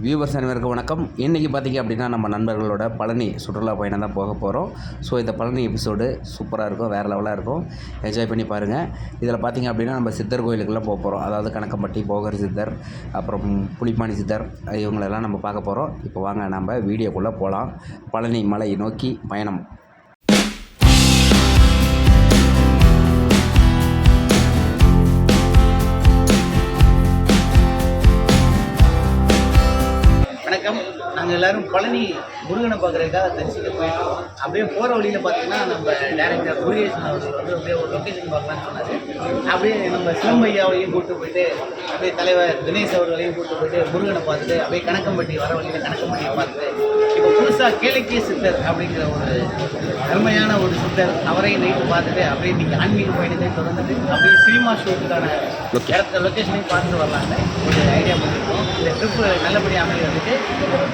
Viewers அனைவருக்கும் வணக்கம். இன்றைக்கி பார்த்திங்க அப்படின்னா நம்ம நண்பர்களோட பழனி சுற்றுலா பயணம் தான் போக போகிறோம். ஸோ இந்த பழனி எபிசோடு சூப்பராக இருக்கும், வேறு லெவலாக இருக்கும். என்ஜாய் பண்ணி பாருங்கள். இதில் பார்த்திங்க அப்படின்னா நம்ம சித்தர் கோயிலுக்கெல்லாம் போக போகிறோம். அதாவது கணக்கம்பட்டி போகர் சித்தர், அப்புறம் புலிப்பாணி சித்தர், இவங்களெல்லாம் நம்ம பார்க்க போகிறோம். இப்போ வாங்க நம்ம வீடியோக்குள்ளே போகலாம். பழனி மலை நோக்கி பயணம். வணக்கம். நாங்கள் எல்லோரும் பழனி முருகனை பார்க்குறதுக்காக தரிசிக்க போயிட்டோம். அப்படியே போகிற வழியில் பார்த்தீங்கன்னா நம்ம டேரக்டர் முருகேசன் அவர்கள் வந்து அப்படியே ஒரு லொக்கேஷன் பார்க்கலான்னு சொன்னார். அப்படியே நம்ம சிலம்பையாவையும் கூப்பிட்டு போயிட்டு, அப்படியே தலைவர் தினேஷ் அவர்களையும் கூப்பிட்டு போயிட்டு முருகனை பார்த்துட்டு, அப்படியே கணக்கம்பட்டி வர வழியில் கணக்கம்பட்டியை பார்த்துட்டு, இப்போ புதுசாக கேளக்கிய சித்தர் அப்படிங்கிற ஒரு அருமையான ஒரு சித்தர், அவரையும் நைட்டு பார்த்துட்டு அப்படியே இன்றைக்கி ஆன்மீக பயணத்தை தொடர்ந்துட்டு அப்படியே சினிமா ஷூட்டுக்கான இடத்த லொக்கேஷனையும் பார்த்துட்டு வரலான்னு ஒரு ஐடியா பண்ணியிருக்கோம். இந்த ட்ரிப்பு நல்லபடியாக அமைகிறதுக்கு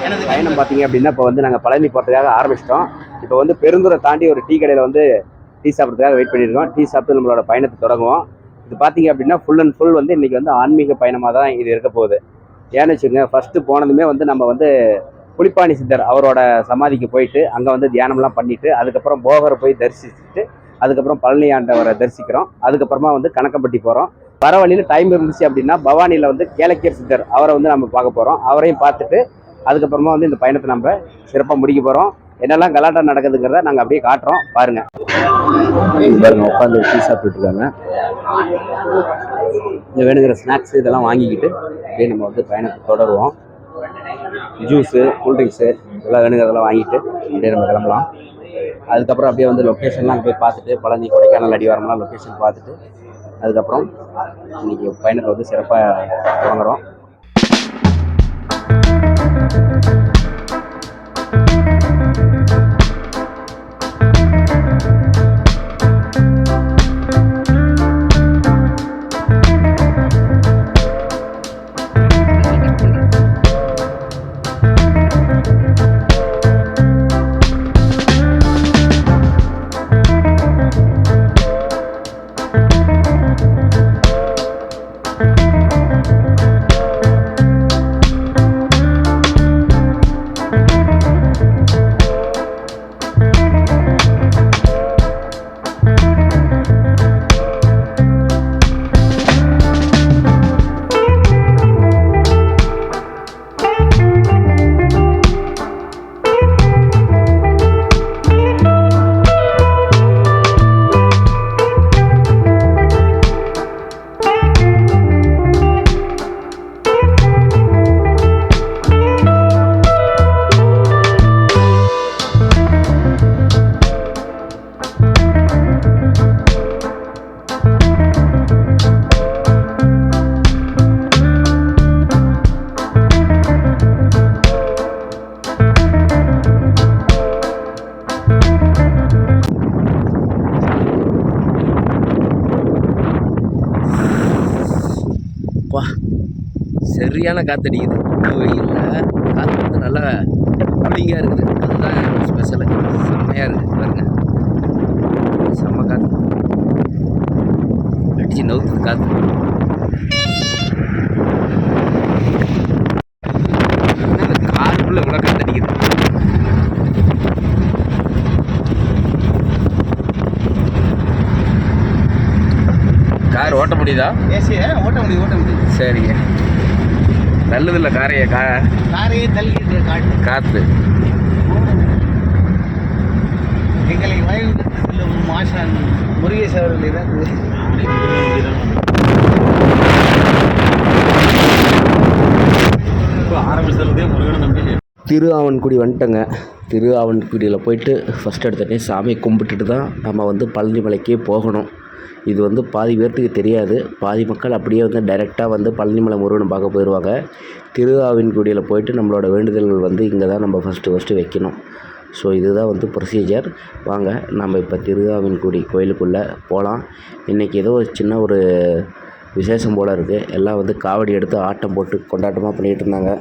எனது பயணம் பார்த்தீங்க அப்படின்னா இப்போ வந்து நாங்கள் பழனி போகிறதுக்காக ஆரம்பிச்சிட்டோம். இப்போ வந்து பெருந்துறை தாண்டி ஒரு டீ கடையில் வந்து டீ சாப்பிட்றதுக்காக வெயிட் பண்ணியிருக்கோம். டீ சாப்பிட்டு நம்மளோட பயணத்தை தொடங்குவோம். இது பார்த்தீங்க அப்படின்னா ஃபுல் அண்ட் ஃபுல் வந்து இன்றைக்கி வந்து ஆன்மீக பயணமாக தான் இது இருக்க போகுது. ஏன்னு வச்சுக்கோங்க, ஃபஸ்ட்டு போனதுமே வந்து நம்ம வந்து புலிப்பாணி சித்தர் அவரோட சமாதிக்கு போயிட்டு அங்கே வந்து தியானம்லாம் பண்ணிவிட்டு, அதுக்கப்புறம் போகரை போய் தரிசிச்சுட்டு, அதுக்கப்புறம் பழனி ஆண்டவரை தரிசிக்கிறோம். அதுக்கப்புறமா வந்து கணக்கம்பட்டி போகிறோம். வர வழியில் டைம் இருந்துச்சு அப்படின்னா பவானியில் வந்து கேளக்கியர் சித்தர் அவரை வந்து நம்ம பார்க்க போகிறோம். அவரையும் பார்த்துட்டு அதுக்கப்புறமா வந்து இந்த பயணத்தை நம்ம சிறப்பாக முடிக்க போகிறோம். என்னெல்லாம் கலாட்டம் நடக்குதுங்கிறத நாங்கள் அப்படியே காட்டுறோம், பாருங்கள். பாருங்க, உட்காந்து டீ சாப்பிட்டுட்டு இருக்காங்க. இந்த வேணுங்கிற ஸ்நாக்ஸ் இதெல்லாம் வாங்கிக்கிட்டு அப்படியே நம்ம வந்து பயணத்தை தொடருவோம். ஜூஸு, கூல்ட்ரிங்க்ஸு இதெல்லாம் வேணுங்கிறதெல்லாம் வாங்கிட்டு அப்படியே நம்ம கிளம்பலாம். அதுக்கப்புறம் அப்படியே வந்து லொக்கேஷன்லாம் போய் பார்த்துட்டு, பழனி கொடைக்கானல் அடிவாரம்லாம் லொக்கேஷன் பார்த்துட்டு அதுக்கப்புறம் இன்றைக்கி பயணத்தை வந்து சிறப்பாக தொடங்குறோம். சரியான காற்றடிக்குது. வெயிலில் காற்று வந்து நல்லா கூலிங்காக இருக்குது. அதுதான் ஸ்பெஷலு. செம்மையாக இருக்குது பாருங்க. செம்ம காற்று அடிச்சு நவுத்துது காற்று. அந்த காருக்குள்ளே இவ்வளோ காற்றடிக்குது. கார் ஓட்ட முடியுதா? ஏசியை ஓட்ட முடியுது. சரிங்க. நல்லதில்லை காரையே காரையே தள்ளிட்டு காற்று. எங்களை வயல் செல்லும் மாஷான் முருகேஷ் அவர்கள் தான் ஆரம்பிச்சதே முருகனை நம்பி. திருஆவன்குடி வந்துட்டோங்க. திருஆவன்குடியில் போயிட்டு ஃபஸ்ட் எடுத்துகிட்டே சாமி கும்பிட்டுட்டு தான் நம்ம வந்து பழனி மலைக்கே போகணும். இது வந்து பாதி பேர்த்துக்கு தெரியாது. பாதி மக்கள் அப்படியே வந்து டைரெக்டாக வந்து பழனிமலை முருகனை பார்க்க போயிடுவாங்க. திருஆவின்குடியில் போயிட்டு நம்மளோட வேண்டுதல்கள் வந்து இங்கே தான் நம்ம ஃபஸ்ட்டு வைக்கணும். ஸோ இதுதான் வந்து ப்ரொசீஜர். வாங்க நம்ம இப்போ திருஆவின்குடி கோயிலுக்குள்ளே போகலாம். இன்றைக்கி ஏதோ சின்ன ஒரு விசேஷம் போல் இருக்குது. எல்லாம் வந்து காவடி எடுத்து ஆட்டம் போட்டு கொண்டாட்டமாக பண்ணிகிட்டு இருந்தாங்க.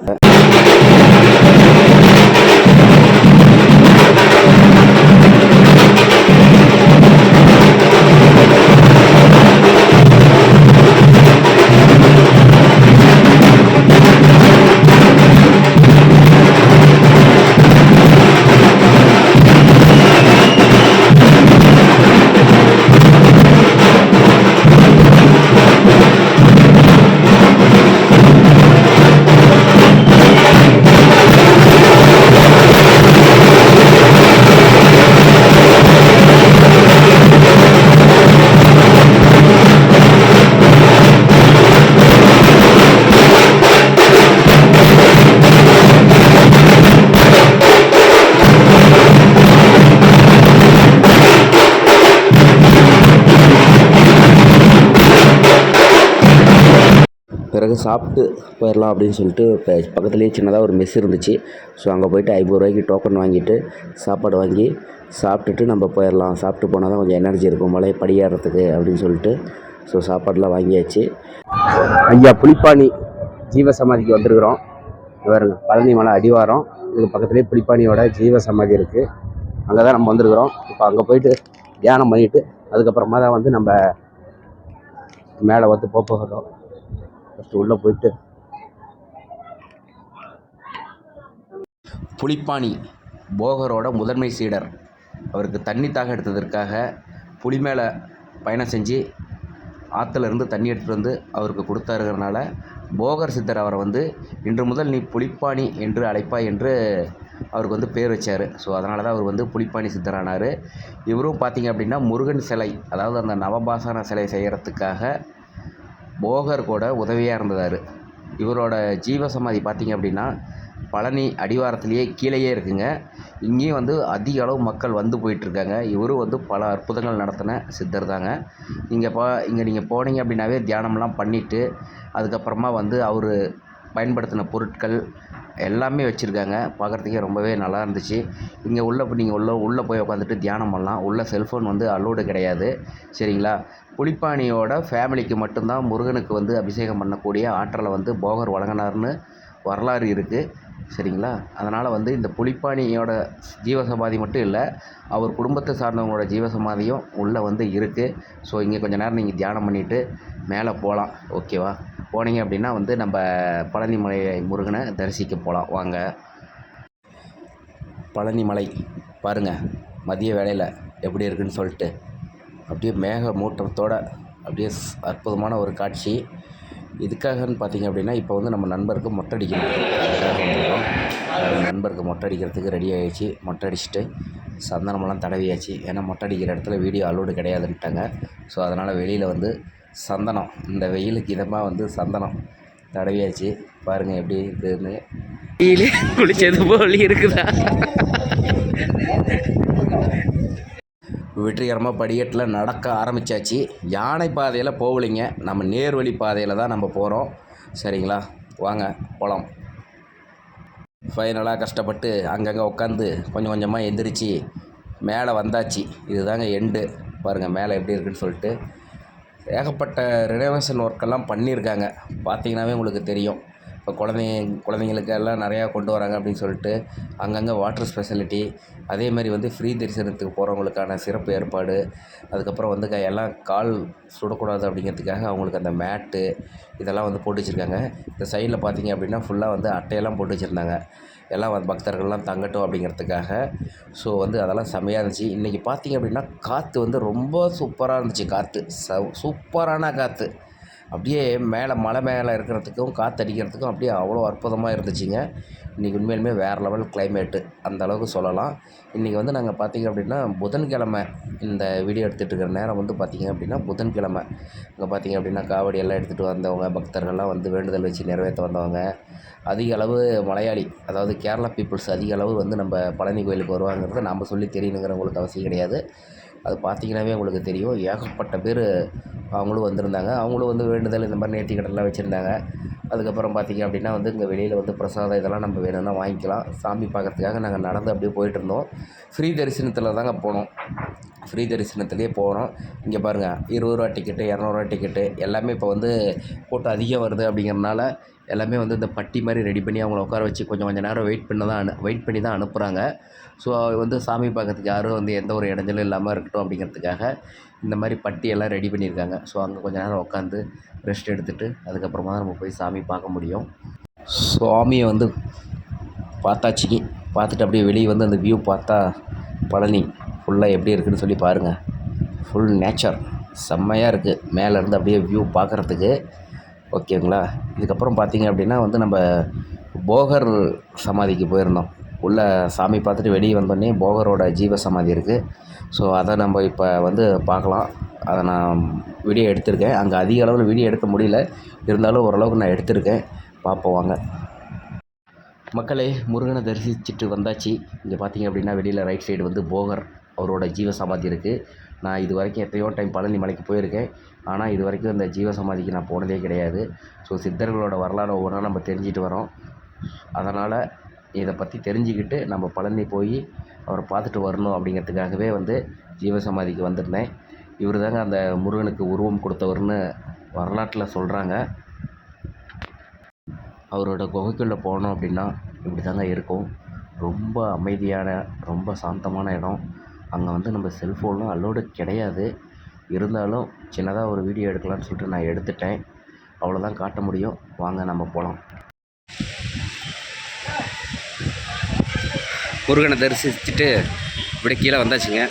பிறகு சாப்பிட்டு போயிடலாம் அப்படின்னு சொல்லிட்டு இப்போ பக்கத்துலேயே சின்னதாக ஒரு மெஸ் இருந்துச்சு. ஸோ அங்கே போய்ட்டு 50 ரூபாய்க்கு டோக்கன் வாங்கிட்டு சாப்பாடு வாங்கி சாப்பிட்டுட்டு நம்ம போயிடலாம். சாப்பிட்டு போனால் தான் கொஞ்சம் எனர்ஜி இருக்கும் மலை படியேறதுக்கு அப்படின்னு சொல்லிட்டு ஸோ சாப்பாடெலாம் வாங்கியாச்சு. ஐயா புலிப்பாணி ஜீவசமாதிக்கு வந்திருக்கிறோம். பாருங்க, பழனி மலை அடிவாரம். இதுக்கு பக்கத்துலேயே புலிப்பாணியோட ஜீவசமாதி இருக்குது. அங்கே தான் நம்ம வந்திருக்கிறோம். இப்போ அங்கே போயிட்டு தியானம் பண்ணிவிட்டு அதுக்கப்புறமா தான் வந்து நம்ம மேலே வந்து போகிறோம். ஃபஸ்ட்டு உள்ளே போயிட்டு புலிப்பாணி போகரோட முதன்மை சீடர் அவருக்கு தண்ணி தாக எடுத்ததற்காக புலி மேலே பயணம் செஞ்சு ஆற்றுலேருந்து தண்ணி எடுத்துகிட்டு வந்து அவருக்கு கொடுத்தாருங்கிறனால போகர் சித்தர் அவரை வந்து இன்று முதல் நீ புலிப்பாணி என்று அழைப்பாய் என்று அவருக்கு வந்து பேர் வச்சார். ஸோ அதனால தான் அவர் வந்து புலிப்பாணி சித்தரானார். இவரும் பார்த்திங்க அப்படின்னா முருகன் சிலை, அதாவது அந்த நவபாசன சிலை செய்கிறதுக்காக போகர் கூட உதவியாக இருந்ததார். இவரோட ஜீவசமாதி பார்த்திங்க அப்படின்னா பழனி அடிவாரத்துலேயே கீழேயே இருக்குங்க. இங்கேயும் வந்து அதிக அளவு மக்கள் வந்து போயிட்டுருக்காங்க. இவரும் வந்து பல அற்புதங்கள் நடத்தின சித்தர் தாங்க. இங்கே நீங்கள் போனீங்க அப்படின்னாவே தியானம்லாம் பண்ணிவிட்டு அதுக்கப்புறமா வந்து அவர் பயன்படுத்தின பொருட்கள் எல்லாமே வச்சுருக்காங்க. பார்க்குறதுக்கே ரொம்பவே நல்லா இருந்துச்சு. இங்கே நீங்கள் உள்ளே போய் உட்காந்துட்டு தியானம் பண்ணலாம். உள்ளே செல்ஃபோன் வந்து அலோடு கிடையாது. சரிங்களா? புலிப்பாணியோட ஃபேமிலிக்கு மட்டும்தான் முருகனுக்கு வந்து அபிஷேகம் பண்ணக்கூடிய ஆற்றலை வந்து போகர் வழங்கினார்னு வரலாறு இருக்குது. சரிங்களா? அதனால் வந்து இந்த புலிப்பாணியோட ஜீவசமாதி மட்டும் இல்லை, அவர் குடும்பத்தை சார்ந்தவங்களோட ஜீவசமாதியும் உள்ளே வந்து இருக்குது. ஸோ இங்கே கொஞ்சம் நேரம் நீங்கள் தியானம் பண்ணிவிட்டு மேலே போகலாம். ஓகேவா? போனீங்க அப்படின்னா வந்து நம்ம பழனிமலை முருகனை தரிசிக்க போகலாம். வாங்க. பழனிமலை பாருங்கள், மதிய வேளையில் எப்படி இருக்குதுன்னு சொல்லிட்டு அப்படியே மேக மூட்டத்தோடு அப்படியே அற்புதமான ஒரு காட்சி. இதுக்காகன்னு பார்த்தீங்க அப்படின்னா இப்போ வந்து நம்ம நண்பருக்கு மொட்டை அடிக்கணும். அதுக்காக வந்துருக்கோம். நண்பருக்கு மொட்டை அடிக்கிறதுக்கு ரெடி ஆகிடுச்சு. மொட்டை அடிச்சுட்டு சந்தனமெல்லாம் தடவியாச்சு. ஏன்னா மொட்டை அடிக்கிற இடத்துல வீடியோ அலோடு கிடையாதுன்ட்டாங்க. ஸோ அதனால் வெளியில் வந்து சந்தனம், இந்த வெயிலுக்கு இதமாக வந்து சந்தனம் தடவியாச்சு. பாருங்கள் எப்படி இருக்குதுன்னு. வெயிலே குளிச்சது போல் இருக்குதா? வெற்றிகரமாக படிக்கட்டில் நடக்க ஆரம்பித்தாச்சு. யானை பாதையில் போகலிங்க, நம்ம நேர்வழி பாதையில் தான் நம்ம போகிறோம். சரிங்களா? வாங்க போகலாம். ஃபைனலாக கஷ்டப்பட்டு அங்கங்கே உட்காந்து கொஞ்சம் கொஞ்சமாக எந்திரிச்சு மேலே வந்தாச்சு. இதுதாங்க எண்டு. பாருங்கள் மேலே எப்படி இருக்குதுன்னு சொல்லிட்டு ஏகப்பட்ட ரினோவேஷன் ஒர்க்கெல்லாம் பண்ணியிருக்காங்க. பார்த்தீங்கன்னாவே உங்களுக்கு தெரியும். இப்போ குழந்தைங்களுக்கு எல்லாம் நிறையா கொண்டு வராங்க அப்படின்னு சொல்லிட்டு அங்கங்கே வாட்டர் ஸ்பெஷாலிட்டி, அதேமாதிரி வந்து ஃப்ரீ தரிசனத்துக்கு போகிறவங்களுக்கான சிறப்பு ஏற்பாடு, அதுக்கப்புறம் வந்து எல்லாம் கால் சுடக்கூடாது அப்படிங்கிறதுக்காக அவங்களுக்கு அந்த மேட்டு இதெல்லாம் வந்து போட்டு வச்சுருக்காங்க. இந்த சைடில் பார்த்திங்க அப்படின்னா ஃபுல்லாக வந்து அட்டையெல்லாம் போட்டு வச்சுருந்தாங்க. எல்லாம் வந்து பக்தர்கள்லாம் தங்கட்டும் அப்படிங்கிறதுக்காக. ஸோ வந்து அதெல்லாம் செம்மையாக இருந்துச்சு. இன்றைக்கி பார்த்திங்க அப்படின்னா காற்று வந்து ரொம்ப சூப்பராக இருந்துச்சு. காற்று சூப்பரான காற்று. அப்படியே மலை மேலே இருக்கிறதுக்கும் காற்று அடிக்கிறதுக்கும் அப்படியே அவ்வளோ அற்புதமாக இருந்துச்சுங்க. இன்றைக்கி உண்மையிலுமே வேறு லெவல் கிளைமேட்டு அந்த அளவுக்கு சொல்லலாம். இன்றைக்கி வந்து நாங்கள் பார்த்திங்க அப்படின்னா புதன்கிழமை இந்த வீடியோ எடுத்துகிட்டு இருக்கிற நேரம் வந்து பார்த்திங்க அப்படின்னா புதன்கிழமை. அங்கே பார்த்திங்க அப்படின்னா காவடி எல்லாம் எடுத்துகிட்டு வந்தவங்க பக்தர்கள்லாம் வந்து வேண்டுதல் வச்சு நிறைவேற்ற வந்தவங்க அதிக அளவு மலையாளி, அதாவது கேரளா பீப்புள்ஸ் அதிக அளவு வந்து நம்ம பழனி கோயிலுக்கு வருவாங்கிறது நாம் சொல்லி தெரியணுங்கிற உங்களுக்கு அவசியம் கிடையாது. அது பார்த்திங்கனாவே உங்களுக்கு தெரியும். ஏகப்பட்ட பேர் அவங்களும் வந்திருந்தாங்க. அவங்களும் வந்து வேண்டுதல் இந்த மாதிரி நேர்த்திக்கடன்லாம் வச்சுருந்தாங்க. அதுக்கப்புறம் பார்த்திங்க அப்படின்னா வந்து இங்கே வெளியில் வந்து பிரசாதம் இதெல்லாம் நம்ம வேணும்னா வாங்கிக்கலாம். சாமி பார்க்குறதுக்காக நாங்கள் நடந்து அப்படியே போயிட்டுருந்தோம். ஃப்ரீ தரிசனத்தில் தாங்க போனோம். ஃப்ரீ தரிசனத்துலேயே போகிறோம். இங்கே பாருங்கள், 20 ரூபா டிக்கெட்டு, 200 ரூபா டிக்கெட்டு எல்லாமே இப்போ வந்து கூட்டம் அதிகம் வருது அப்படிங்கிறனால எல்லாமே வந்து இந்த பட்டி மாதிரி ரெடி பண்ணி அவங்கள உட்கார வச்சு கொஞ்சம் நேரம் வெயிட் பண்ணி தான் அனுப்புகிறாங்க. ஸோ வந்து சாமி பார்க்கறதுக்கு யாரும் வந்து எந்த ஒரு இடைஞ்சலும் இல்லாமல் இருக்கட்டும் அப்படிங்கிறதுக்காக இந்த மாதிரி பட்டியெல்லாம் ரெடி பண்ணியிருக்காங்க. ஸோ அங்கே கொஞ்சம் நேரம் உட்காந்து ரெஸ்ட் எடுத்துகிட்டு அதுக்கப்புறமா தான் நம்ம போய் சாமி பார்க்க முடியும். சுவாமியை வந்து பார்த்தாச்சு. பார்த்துட்டு அப்படியே வெளியே வந்து அந்த வியூ பார்த்தா பழனி ஃபுல்லாக எப்படி இருக்குதுன்னு சொல்லி பாருங்கள். ஃபுல் நேச்சர் செம்மையாக இருக்குது மேலேருந்து அப்படியே வியூ பார்க்குறதுக்கு. ஓகேங்களா? இதுக்கப்புறம் பார்த்திங்க அப்படின்னா வந்து நம்ம போகர் சமாதிக்கு போயிருந்தோம். உள்ளே சாமி பார்த்துட்டு வெளியே வந்தோடனே போகரோட ஜீவ சமாதி இருக்குது. ஸோ அதை நம்ம இப்போ வந்து பார்க்கலாம். அதை நான் வீடியோ எடுத்திருக்கேன். அங்கே அதிக அளவில் வீடியோ எடுக்க முடியல, இருந்தாலும் ஓரளவுக்கு நான் எடுத்திருக்கேன். பார்ப்போம் வாங்க. மக்களே, முருகனை தரிசிச்சுட்டு வந்தாச்சு. இங்கே பார்த்திங்க அப்படின்னா வெளியில் ரைட் சைடு வந்து போகர் அவரோட ஜீவ சமாதி இருக்குது. நான் இது வரைக்கும் எத்தனையோ டைம் பழனி மலைக்கு போயிருக்கேன். ஆனால் இது வரைக்கும் இந்த ஜீவசமாதிக்கு நான் போனதே கிடையாது. ஸோ சித்தர்களோட வரலாறு ஒவ்வொரு நாள் நம்ம தெரிஞ்சுட்டு வரோம். அதனால் இதை பற்றி தெரிஞ்சுக்கிட்டு நம்ம பழனி போய் அவரை பார்த்துட்டு வரணும் அப்படிங்கிறதுக்காகவே வந்து ஜீவசமாதிக்கு வந்திருந்தேன். இவர் தாங்க அந்த முருகனுக்கு உருவம் கொடுத்தவர்னு வரலாற்றில் சொல்கிறாங்க. அவரோட குகைக்குள்ளே போனோம் அப்படின்னா இப்படி தாங்க இருக்கும். ரொம்ப அமைதியான, ரொம்ப சாந்தமான இடம். அங்கே வந்து நம்ம செல்ஃபோனும் அலோடு கிடையாது. இருந்தாலும் சின்னதாக ஒரு வீடியோ எடுக்கலாம்னு சொல்லிட்டு நான் எடுத்துட்டேன். அவ்வளோதான் காட்ட முடியும். வாங்க நம்ம போகலாம். முருகனை தரிசிச்சுட்டு இப்படி கீழே வந்தாச்சுங்க.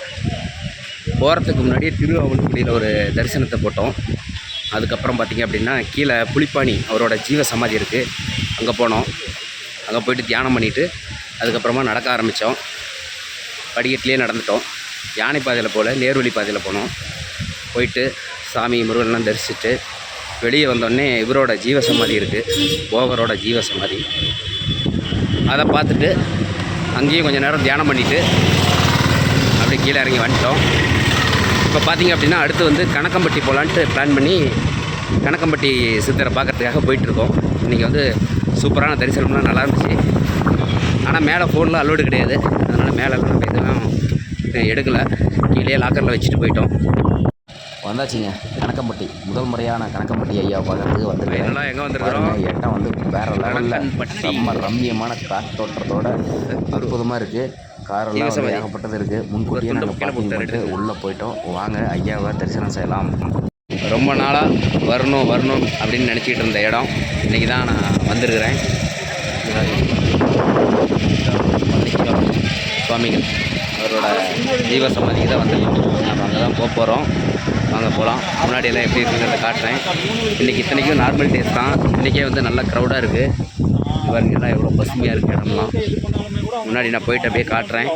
போகிறதுக்கு முன்னாடியே திருஆவணக்குடியில் ஒரு தரிசனத்தை போட்டோம். அதுக்கப்புறம் பார்த்திங்க அப்படின்னா கீழே புலிப்பாணி அவரோட ஜீவ சமாதி இருக்குது, அங்கே போனோம். அங்கே போயிட்டு தியானம் பண்ணிவிட்டு அதுக்கப்புறமா நடக்க ஆரம்பித்தோம். படிக்கட்டிலே நடந்துட்டோம். யானை பாதையில் போல் நேர்வழி பாதையில் போனோம். போயிட்டு சாமி முருகன்லாம் தரிசிச்சுட்டு வெளியே வந்தோடனே இவரோட ஜீவ சமாதி இருக்குது, போகரோட ஜீவ சமாதி. அதை பார்த்துட்டு அங்கேயும் கொஞ்சம் நேரம் தியானம் பண்ணிவிட்டு அப்படி கீழே இறங்கி வந்துட்டோம். இப்போ பார்த்திங்க அப்படின்னா அடுத்து வந்து கணக்கம்பட்டி போகலான்ட்டு பிளான் பண்ணி கணக்கம்பட்டி சித்தரை பார்க்குறதுக்காக போயிட்டுருக்கோம். இன்றைக்கி வந்து சூப்பரான தரிசனம்லாம் நல்லா இருந்துச்சு. ஆனால் மேலே ஃபோனில் அலோடு கிடையாது. அதனால் மேலெல்லாம் நம்ம எதுவும் எடுக்கலை, கீழே லாக்கரில் வச்சுட்டு போயிட்டோம். வந்தாச்சுங்க கணக்கம்பட்டி. முதல் முறையான கணக்கம்பட்டி ஐயா பார்க்கறதுக்கு வந்து எங்கே வந்துருக்கிறோம். இடம் வந்து வேறு லெவலில் செம்ம ரம்மியமான காற்றோட்டத்தோட அற்புதமாக இருக்குது. காரெல்லாம் ஏகப்பட்டது இருக்குது. முன்கூட்டியே நாங்கள் பார்க்கிங் பண்ணிட்டு உள்ளே போயிட்டோம். வாங்க ஐயாவை தரிசனம் செய்யலாம். ரொம்ப நாளாக வரணும் அப்படின்னு நினச்சிக்கிட்டு இருந்த இடம் இன்றைக்கி தான் நான் வந்திருக்கிறேன். சுவாமிகள் அவரோட ஜீவ சமாதிக்கு தான் வந்துருக்கோம். நம்ம அங்கே தான் போக போகிறோம். வாங்க போகலாம். முன்னாடி எல்லாம் எப்படி இருக்குங்கிறத காட்டுறேன். இன்றைக்கி இத்தனைக்கும் நார்மல் டேஸ் தான். இன்றைக்கே வந்து நல்லா க்ரௌடாக இருக்குது. இவருங்கெல்லாம் எவ்வளோ பசுமையாக இருக்குது இடம்லாம். முன்னாடி நான் போயிட்டு அப்படியே காட்டுறேன்.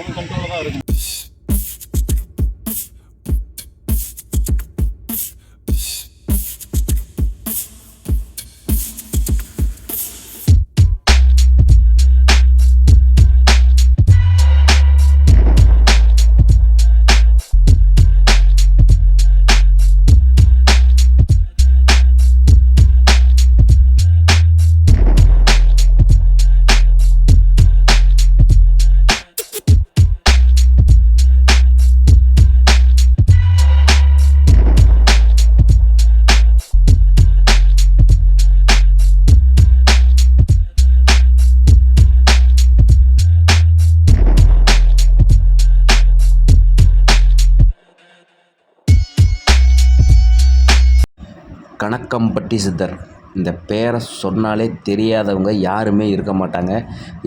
கணக்கம்பட்டி சித்தர் இந்த பேரை சொன்னாலே தெரியாதவங்க யாருமே இருக்க மாட்டாங்க.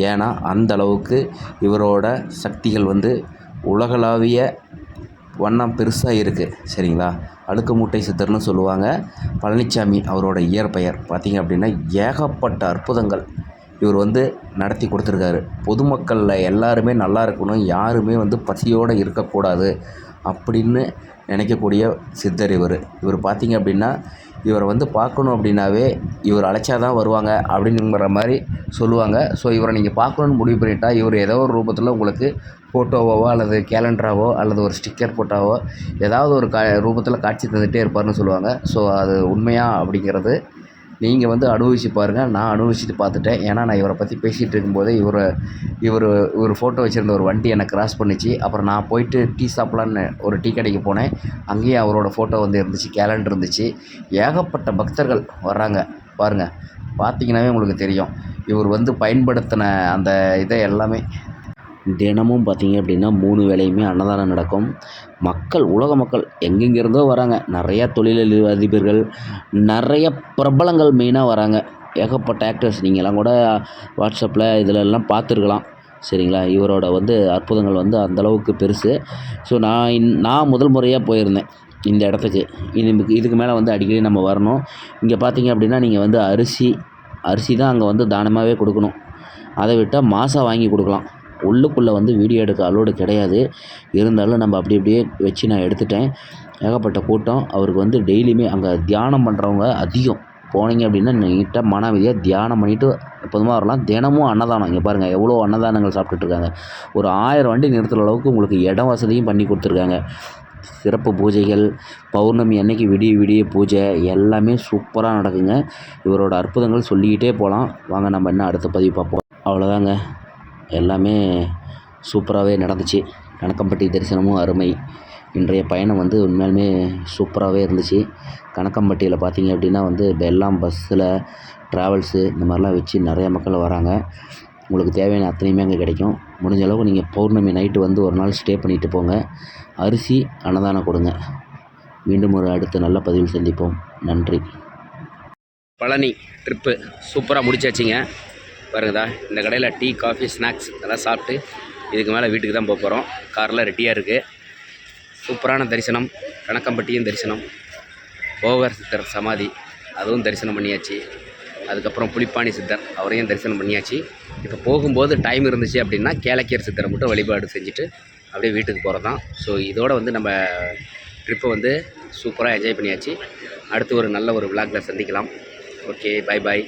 ஏன்னா அந்த அளவுக்கு இவரோட சக்திகள் வந்து உலகளாவிய வண்ணம் பெருசாக இருக்குது. சரிங்களா? அடுக்கு மூட்டை சித்தர்னு சொல்லுவாங்க. பழனிசாமி அவரோட இயற்பெயர். பார்த்திங்க அப்படின்னா ஏகப்பட்ட அற்புதங்கள் இவர் வந்து நடத்தி கொடுத்துருக்காரு. பொதுமக்களில் எல்லாருமே நல்லா இருக்கணும், யாருமே வந்து பசியோடு இருக்கக்கூடாது அப்படின்னு நினைக்கக்கூடிய சித்தர் இவர். பார்த்திங்க அப்படின்னா இவரை வந்து பார்க்கணும் அப்படின்னாவே இவர் அழைச்சா தான் வருவாங்க அப்படிங்கிற மாதிரி சொல்லுவாங்க. ஸோ இவரை நீங்கள் பார்க்கணுன்னு முடிவு பண்ணிட்டா இவர் ஏதோ ஒரு ரூபத்தில் உங்களுக்கு ஃபோட்டோவோ அல்லது கேலண்டராவோ அல்லது ஒரு ஸ்டிக்கர் ஃபோட்டோவோ ஏதாவது ஒரு ரூபத்தில் காட்சி தந்துகிட்டே இருப்பார்னு சொல்லுவாங்க. ஸோ அது உண்மையா அப்படிங்கிறது நீங்கள் வந்து அனுபவிச்சு பாருங்கள். நான் அனுபவிச்சுட்டு பார்த்துட்டேன். ஏன்னா நான் இவரை பற்றி பேசிகிட்டு இருக்கும்போதே இவர் ஃபோட்டோ வச்சுருந்த ஒரு வண்டி என்னை கிராஸ் பண்ணிச்சு. அப்புறம் நான் போயிட்டு டீ சாப்பிட்லான்னு ஒரு டீ கடைக்கு போனேன். அங்கேயும் அவரோட ஃபோட்டோ வந்து இருந்துச்சு, கேலண்டர் இருந்துச்சு. ஏகப்பட்ட பக்தர்கள் வர்றாங்க பாருங்கள். பார்த்தீங்கன்னாவே உங்களுக்கு தெரியும் இவர் வந்து பயன்படுத்தின அந்த இதை எல்லாமே. தினமும் பார்த்திங்க அப்படின்னா 3 வேளையுமே அன்னதானம் நடக்கும். உலக மக்கள் எங்கெங்கிருந்தோ வராங்க. நிறையா தொழிலதிபர்கள், நிறைய பிரபலங்கள் மெயினாக வராங்க. ஏகப்பட்ட ஆக்டர்ஸ் நீங்கள்லாம் கூட வாட்ஸ்அப்பில் இதிலெல்லாம் பார்த்துருக்கலாம். சரிங்களா? இவரோட வந்து அற்புதங்கள் வந்து அந்தளவுக்கு பெருசு. ஸோ நான் முதல் முறையாக போயிருந்தேன் இந்த இடத்துக்கு. இதுக்கு மேலே வந்து அடிக்கடி நம்ம வரணும். இங்கே பார்த்திங்க அப்படின்னா நீங்கள் வந்து அரிசி தான் அங்கே வந்து தானமாகவே கொடுக்கணும். அதை விட்டால் மாதம் வாங்கி கொடுக்கலாம். உள்ளுக்குள்ளே வந்து வீடியோ எடுக்க அலோடு கிடையாது. இருந்தாலும் நம்ம அப்படியே வச்சு நான் எடுத்துட்டேன். ஏகப்பட்ட கூட்டம். அவருக்கு வந்து டெய்லியுமே அங்கே தியானம் பண்ணுறவங்க அதிகம். போனீங்க அப்படின்னா நீட்டாக மன அமைதியாக தியானம் பண்ணிவிட்டு எப்போதுமா வரலாம். தினமும் அன்னதானம். இங்கே பாருங்கள் எவ்வளோ அன்னதானங்கள் சாப்பிட்டுட்ருக்காங்க. ஒரு 1000 வண்டி நிறுத்துகிற அளவுக்கு உங்களுக்கு இடம் வசதியும் பண்ணி கொடுத்துருக்காங்க. சிறப்பு பூஜைகள், பௌர்ணமி அன்னைக்கு விடிய விடிய பூஜை எல்லாமே சூப்பராக நடக்குங்க. இவரோட அற்புதங்கள் சொல்லிக்கிட்டே போகலாம். வாங்க நம்ம என்ன அடுத்த பதிவு பார்ப்போம். அவ்வளோதாங்க, எல்லாமே சூப்பராகவே நடந்துச்சு. கணக்கம்பட்டி தரிசனமும் அருமை. இன்றைய பயணம் வந்து உண்மையாலுமே சூப்பராகவே இருந்துச்சு. கணக்கம்பட்டியில் பார்த்தீங்க அப்படின்னா வந்து எல்லாம் பஸ்ஸில் ட்ராவல்ஸு இந்த மாதிரிலாம் வச்சு நிறையா மக்கள் வராங்க. உங்களுக்கு தேவையான அத்தனையுமே அங்கே கிடைக்கும். முடிஞ்ச அளவுக்கு நீங்கள் பௌர்ணமி நைட்டு வந்து ஒரு நாள் ஸ்டே பண்ணிவிட்டு போங்க. அரிசி அன்னதானம் கொடுங்க. மீண்டும் ஒரு அடுத்த நல்ல பதிவில் சந்திப்போம். நன்றி. பழனி ட்ரிப்பு சூப்பராக முடிச்சாச்சுங்க. பாருங்கதா, இந்த கடையில் டீ, காஃபி, ஸ்நாக்ஸ் அதெல்லாம் சாப்பிட்டு இதுக்கு மேலே வீட்டுக்கு தான் போக போகிறோம். காரில் ரெடியாக இருக்குது. சூப்பரான தரிசனம். கணக்கம்பட்டியும் தரிசனம், போகர் சித்தர் சமாதி அதுவும் தரிசனம் பண்ணியாச்சு. அதுக்கப்புறம் புலிப்பாணி சித்தர் அவரையும் தரிசனம் பண்ணியாச்சு. இப்போ போகும்போது டைம் இருந்துச்சு அப்படின்னா கேளக்கியர் சித்தரை மட்டும் வழிபாடு செஞ்சுட்டு அப்படியே வீட்டுக்கு போகிறது தான். ஸோ இதோட வந்து நம்ம ட்ரிப்பை வந்து சூப்பராக என்ஜாய் பண்ணியாச்சு. அடுத்து ஒரு நல்ல ஒரு விளாகில் சந்திக்கலாம். Okay, bye bye.